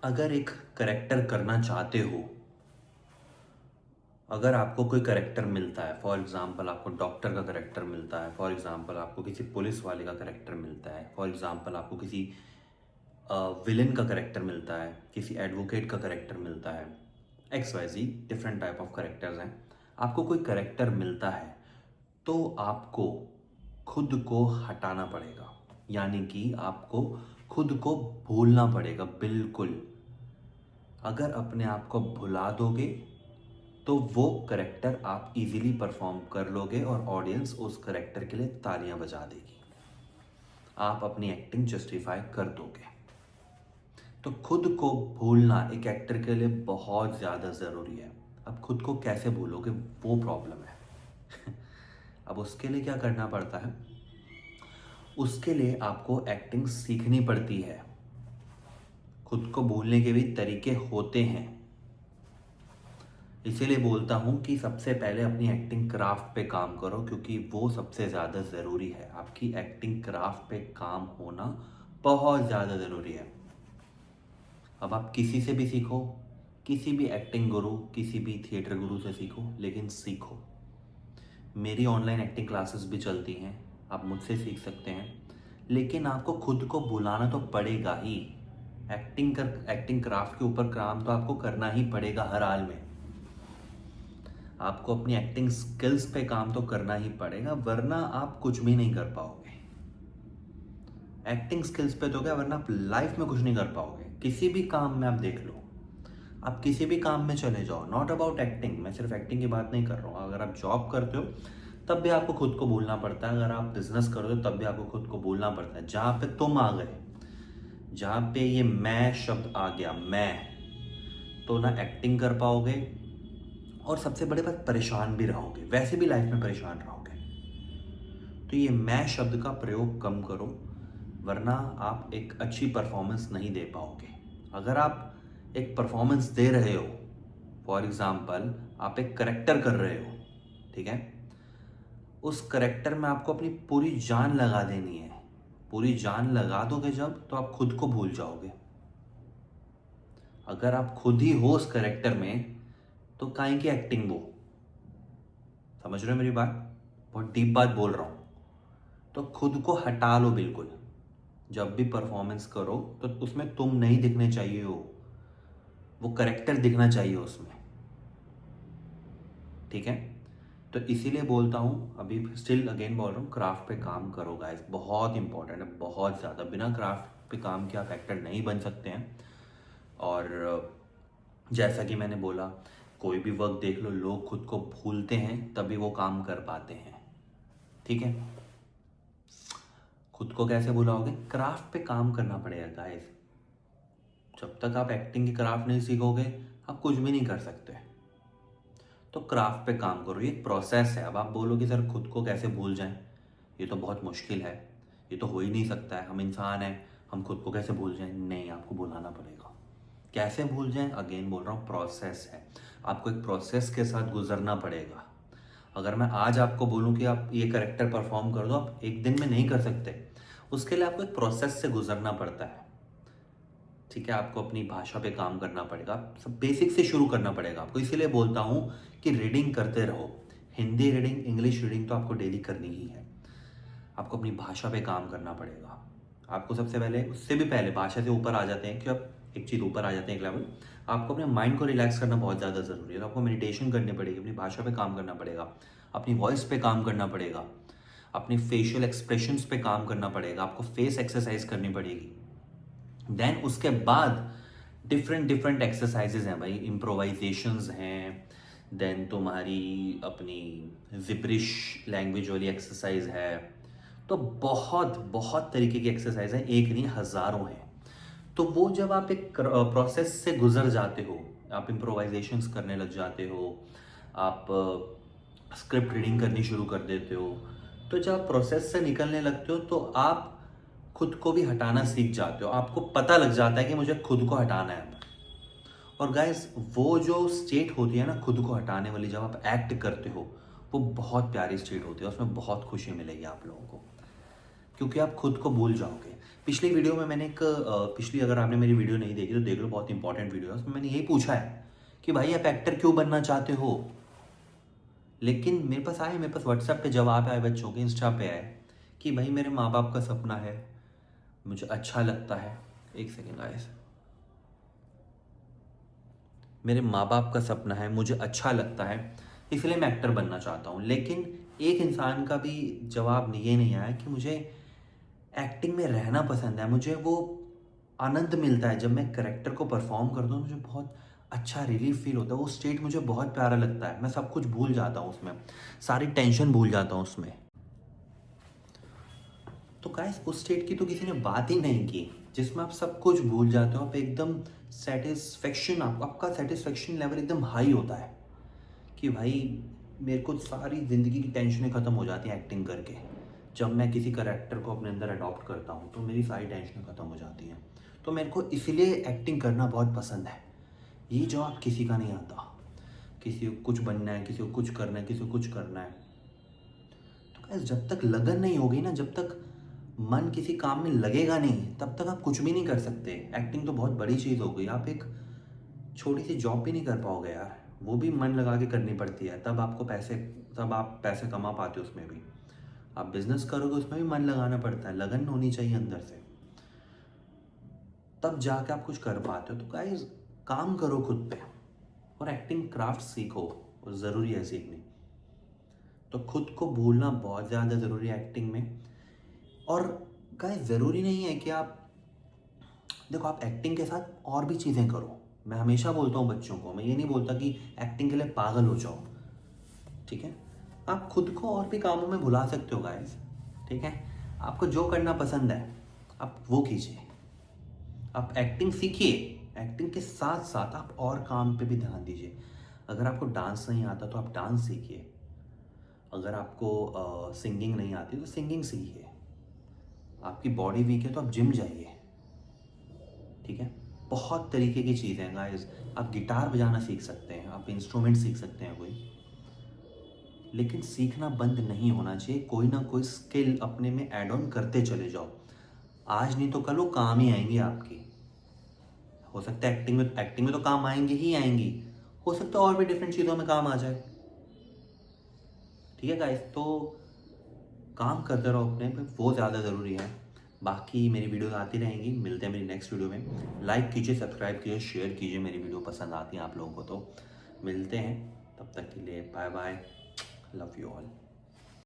अगर एक करेक्टर करना चाहते हो, अगर आपको कोई करेक्टर मिलता है, फॉर एग्जांपल आपको डॉक्टर का करेक्टर मिलता है, फॉर एग्जांपल आपको किसी पुलिस वाले का करेक्टर मिलता है, फॉर एग्जांपल आपको किसी विलन का करेक्टर मिलता है, किसी एडवोकेट का करेक्टर मिलता है, X Y Z different type of characters हैं। आपको कोई करेक्टर मिलता है तो आपको खुद को हटाना पड़ेगा, यानी कि आपको खुद को भूलना पड़ेगा बिल्कुल। अगर अपने आप को भुला दोगे तो वो करेक्टर आप इजीली परफॉर्म कर लोगे और ऑडियंस उस करेक्टर के लिए तालियां बजा देगी, आप अपनी एक्टिंग जस्टिफाई कर दोगे। तो खुद को भूलना एक एक्टर के लिए बहुत ज़्यादा ज़रूरी है। अब खुद को कैसे भूलोगे, वो प्रॉब्लम है। अब उसके लिए क्या करना पड़ता है, उसके लिए आपको एक्टिंग सीखनी पड़ती है। खुद को भूलने के भी तरीके होते हैं, इसीलिए बोलता हूँ कि सबसे पहले अपनी एक्टिंग क्राफ्ट पे काम करो, क्योंकि वो सबसे ज़्यादा ज़रूरी है। आपकी एक्टिंग क्राफ्ट पे काम होना बहुत ज़्यादा ज़रूरी है। अब आप किसी से भी सीखो, किसी भी एक्टिंग गुरु, किसी भी थिएटर गुरु से सीखो, लेकिन सीखो। मेरी ऑनलाइन एक्टिंग क्लासेस भी चलती हैं, आप मुझसे सीख सकते हैं, लेकिन आपको खुद को बुलाना तो पड़ेगा ही। एक्टिंग क्राफ्ट के ऊपर काम तो आपको करना ही पड़ेगा हर हाल में। आपको अपनी एक्टिंग स्किल्स पे काम तो करना ही पड़ेगा, वरना आप कुछ भी नहीं कर पाओगे। एक्टिंग स्किल्स पे तो क्या, वरना आप लाइफ में कुछ नहीं कर पाओगे। किसी भी काम में आप देख लो, आप किसी भी काम में चले जाओ, नॉट अबाउट एक्टिंग, मैं सिर्फ एक्टिंग की बात नहीं कर रहा हूँ। अगर आप जॉब करते हो तब भी आपको खुद को भूलना पड़ता है, अगर आप बिजनेस करते हो तब भी आपको खुद को भूलना पड़ता है। जहाँ पे तुम आ गए, जहाँ पे ये मैं शब्द आ गया, मैं, तो ना एक्टिंग कर पाओगे और सबसे बड़ी बात, परेशान भी रहोगे, वैसे भी लाइफ में परेशान रहोगे। तो ये मैं शब्द का प्रयोग कम करो, वरना आप एक अच्छी परफॉर्मेंस नहीं दे पाओगे। अगर आप एक परफॉर्मेंस दे रहे हो, फॉर एग्जाम्पल आप एक करेक्टर कर रहे हो, ठीक है, उस करेक्टर में आपको अपनी पूरी जान लगा देनी है। पूरी जान लगा दोगे जब, तो आप खुद को भूल जाओगे। अगर आप खुद ही हो उस करेक्टर में, तो काहे की एक्टिंग वो, समझ रहे हो मेरी बात, बहुत डीप बात बोल रहा हूँ। तो खुद को हटा लो बिल्कुल। जब भी परफॉर्मेंस करो तो उसमें तुम नहीं दिखने चाहिए हो, वो करेक्टर दिखना चाहिए उसमें, ठीक है। तो इसीलिए बोलता हूँ, अभी स्टिल अगेन बोल रहा हूँ, क्राफ्ट पे काम करो गाइस, बहुत इंपॉर्टेंट है, बहुत ज़्यादा। बिना क्राफ्ट पे काम किए आप एक्टर नहीं बन सकते हैं। और जैसा कि मैंने बोला, कोई भी वर्क देख लो, लोग खुद को भूलते हैं तभी वो काम कर पाते हैं, ठीक है। खुद को कैसे भुलाओगे, क्राफ्ट पे काम करना पड़ेगा गाइस। जब तक आप एक्टिंग की क्राफ्ट नहीं सीखोगे, आप कुछ भी नहीं कर सकते। तो क्राफ्ट पे काम करो, ये प्रोसेस है। अब आप बोलो कि सर खुद को कैसे भूल जाएं, ये तो बहुत मुश्किल है, ये तो हो ही नहीं सकता है, हम इंसान हैं, हम खुद को कैसे भूल जाएं। नहीं, आपको भुलाना पड़ेगा। कैसे भूल जाएं, अगेन बोल रहा हूँ, प्रोसेस है। आपको एक प्रोसेस के साथ गुजरना पड़ेगा। अगर मैं आज आपको बोलूँ कि आप ये करेक्टर परफॉर्म कर दो, आप एक दिन में नहीं कर सकते। उसके लिए आपको एक प्रोसेस से गुजरना पड़ता है, ठीक है। आपको अपनी भाषा पे काम करना पड़ेगा, सब बेसिक से शुरू करना पड़ेगा आपको। इसीलिए बोलता हूँ कि रीडिंग करते रहो। हिंदी रीडिंग, इंग्लिश रीडिंग तो आपको डेली करनी ही है। आपको अपनी भाषा पे काम करना पड़ेगा। आपको सबसे पहले, उससे भी पहले, भाषा से ऊपर आ जाते हैं कि आप एक चीज़ ऊपर आ जाते हैं, एक लेवल, आपको अपने माइंड को रिलैक्स करना बहुत ज़्यादा ज़रूरी है। तो आपको मेडिटेशन करनी पड़ेगी, अपनी भाषा पे काम करना पड़ेगा, अपनी वॉइस पे काम करना पड़ेगा, अपनी फेशियल एक्सप्रेशंस पे काम करना पड़ेगा, आपको फेस एक्सरसाइज करनी पड़ेगी। देन उसके बाद डिफरेंट डिफरेंट एक्सरसाइजेज हैं भाई, इम्प्रोवाइजेशंस हैं, देन तुम्हारी अपनी जिब्रिश लैंग्वेज वाली एक्सरसाइज है। तो बहुत बहुत तरीके की एक्सरसाइज है, एक नहीं हज़ारों हैं। तो वो जब आप एक प्रोसेस से गुजर जाते हो, आप इम्प्रोवाइजेशंस करने लग जाते हो, आप स्क्रिप्ट रीडिंग करनी शुरू कर देते हो, तो जब आप प्रोसेस से निकलने लगते हो तो आप खुद को भी हटाना सीख जाते हो। आपको पता लग जाता है कि मुझे खुद को हटाना है। और गाइस, वो जो स्टेट होती है ना खुद को हटाने वाली, जब आप एक्ट करते हो, वो बहुत प्यारी स्टेट होती है, उसमें बहुत खुशी मिलेगी आप लोगों को, क्योंकि आप खुद को भूल जाओगे। पिछली वीडियो में मैंने एक पिछली अगर आपने मेरी वीडियो नहीं देखी तो देख लो, बहुत इंपॉर्टेंट वीडियो है, उसमें मैंने यही पूछा है कि भाई आप एक्टर क्यों बनना चाहते हो। लेकिन मेरे पास व्हाट्सएप पे जवाब आए बच्चों के, इंस्टा पे आए कि भाई मेरे माँ बाप का सपना है, मुझे अच्छा लगता है। एक सेकेंड गाइस, मेरे माँ बाप का सपना है, मुझे अच्छा लगता है, इसलिए मैं एक्टर बनना चाहता हूँ। लेकिन एक इंसान का भी जवाब ये नहीं आया कि मुझे एक्टिंग में रहना पसंद है, मुझे वो आनंद मिलता है जब मैं करेक्टर को परफॉर्म करता हूँ, मुझे बहुत अच्छा रिलीफ फील होता है, वो स्टेट मुझे बहुत प्यारा लगता है, मैं सब कुछ भूल जाता हूँ उसमें, सारी टेंशन भूल जाता हूँ उसमें। तो गाइस उस स्टेट की तो किसी ने बात ही नहीं की जिसमें आप सब कुछ भूल जाते हो, आप एकदम सेटिस्फेक्शन, आपका सेटिस्फेक्शन लेवल एकदम हाई होता है कि भाई मेरे को सारी ज़िंदगी की टेंशनें ख़त्म हो जाती हैं एक्टिंग करके। जब मैं किसी करैक्टर को अपने अंदर अडॉप्ट करता हूँ तो मेरी सारी टेंशनें ख़त्म हो जाती हैं। तो मेरे को इसलिए एक्टिंग करना बहुत पसंद है। ये जवाब किसी का नहीं आता, किसी को कुछ बनना है, किसी को कुछ करना है, किसी को कुछ करना है। तो गाइस जब तक लगन नहीं होगी ना, जब तक मन किसी काम में लगेगा नहीं, तब तक आप कुछ भी नहीं कर सकते। एक्टिंग तो बहुत बड़ी चीज़ हो गई, आप एक छोटी सी जॉब भी नहीं कर पाओगे यार, वो भी मन लगा के करनी पड़ती है, तब आपको पैसे, तब आप पैसे कमा पाते हो उसमें भी। आप बिजनेस करोगे उसमें भी मन लगाना पड़ता है, लगन होनी चाहिए अंदर से, तब जाके आप कुछ कर पाते हो। तो गाइस काम करो खुद पे और एक्टिंग क्राफ्ट सीखो, और ज़रूरी है सीखनी। तो खुद को भूलना बहुत ज़्यादा ज़रूरी है एक्टिंग में। और गाइस ज़रूरी नहीं है कि आप, देखो आप एक्टिंग के साथ और भी चीज़ें करो। मैं हमेशा बोलता हूँ बच्चों को, मैं ये नहीं बोलता कि एक्टिंग के लिए पागल हो जाओ, ठीक है। आप खुद को और भी कामों में भुला सकते हो गाइस, ठीक है। आपको जो करना पसंद है आप वो कीजिए, आप एक्टिंग सीखिए, एक्टिंग के साथ साथ आप और काम पे भी ध्यान दीजिए। अगर आपको डांस नहीं आता तो आप डांस सीखिए, अगर आपको सिंगिंग नहीं आती तो सिंगिंग सीखिए, आपकी बॉडी वीक है तो आप जिम जाइए, ठीक है। बहुत तरीके की चीज़ें हैं गाइस, आप गिटार बजाना सीख सकते हैं, आप इंस्ट्रूमेंट सीख सकते हैं कोई, लेकिन सीखना बंद नहीं होना चाहिए। कोई ना कोई स्किल अपने में ऐड ऑन करते चले जाओ, आज नहीं तो कल वो काम ही आएंगी आपकी। हो सकता है एक्टिंग में तो काम आएंगी ही आएंगी, हो सकता है और भी डिफरेंट चीज़ों में काम आ जाए, ठीक है गाइस। तो काम करते रहो अपने पे, वो ज़्यादा ज़रूरी है। बाकी मेरी वीडियोस आती रहेंगी, मिलते हैं मेरी नेक्स्ट वीडियो में। लाइक कीजिए, सब्सक्राइब कीजिए, शेयर कीजिए, मेरी वीडियो पसंद आती है आप लोगों को तो। मिलते हैं, तब तक के लिए bye bye, love you all.